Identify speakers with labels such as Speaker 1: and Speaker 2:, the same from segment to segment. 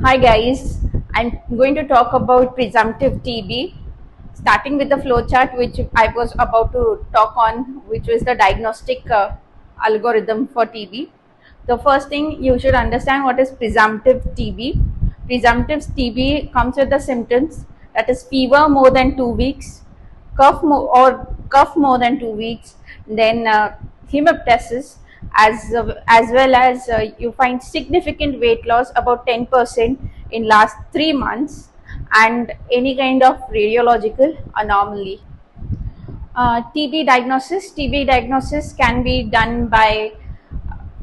Speaker 1: Hi guys, I'm going to talk about presumptive TB, starting with the flowchart which I was about to talk on, which was the diagnostic algorithm for TB. The first thing you should understand what is presumptive TB. Presumptive TB comes with the symptoms, that is fever more than 2 weeks, cough more than 2 weeks, then hemoptysis, as well as you find significant weight loss about 10% in last 3 months, and any kind of radiological anomaly. TB diagnosis can be done by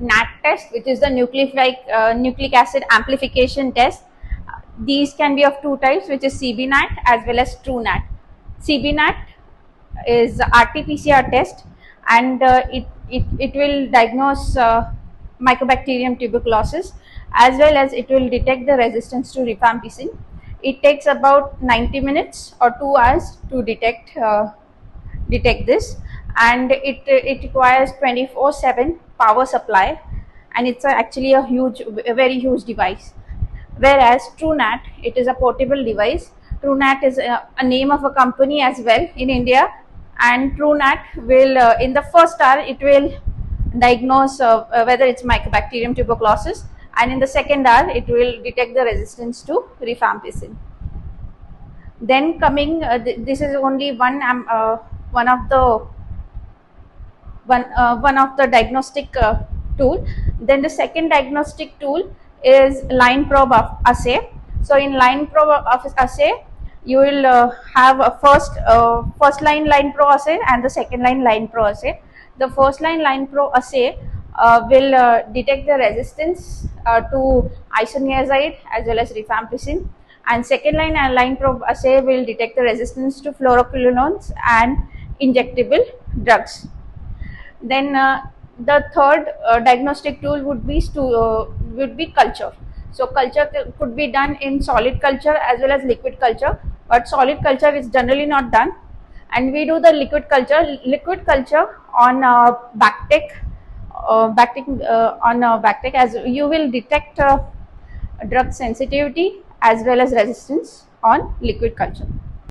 Speaker 1: NAT test, which is the nucleic acid amplification test. These can be of two types, which is CBNAT as well as TrueNAT. CBNAT is RT-PCR test, and it will diagnose Mycobacterium tuberculosis, as well as it will detect the resistance to rifampicin. It takes about 90 minutes or 2 hours to detect this, and it requires 24/7 power supply, and it's actually a very huge device. Whereas TrueNAT, it is a portable device. TrueNAT is a name of a company as well in India, and TrueNAT will in the first hour it will diagnose whether it's Mycobacterium tuberculosis, and in the second hour it will detect the resistance to rifampicin. Then coming, this is only one of the one of the diagnostic tool. Then the second diagnostic tool is line probe assay. So in line probe assay, you will have a first line probe assay and the second line probe assay. The first line probe assay will detect the resistance to isoniazid as well as rifampicin, and second line probe assay will detect the resistance to fluoroquinolones and injectable drugs. Then the third diagnostic tool would be culture. So culture could be done in solid culture as well as liquid culture, but solid culture is generally not done, and we do the liquid culture on Bactec, as you will detect drug sensitivity as well as resistance on liquid culture.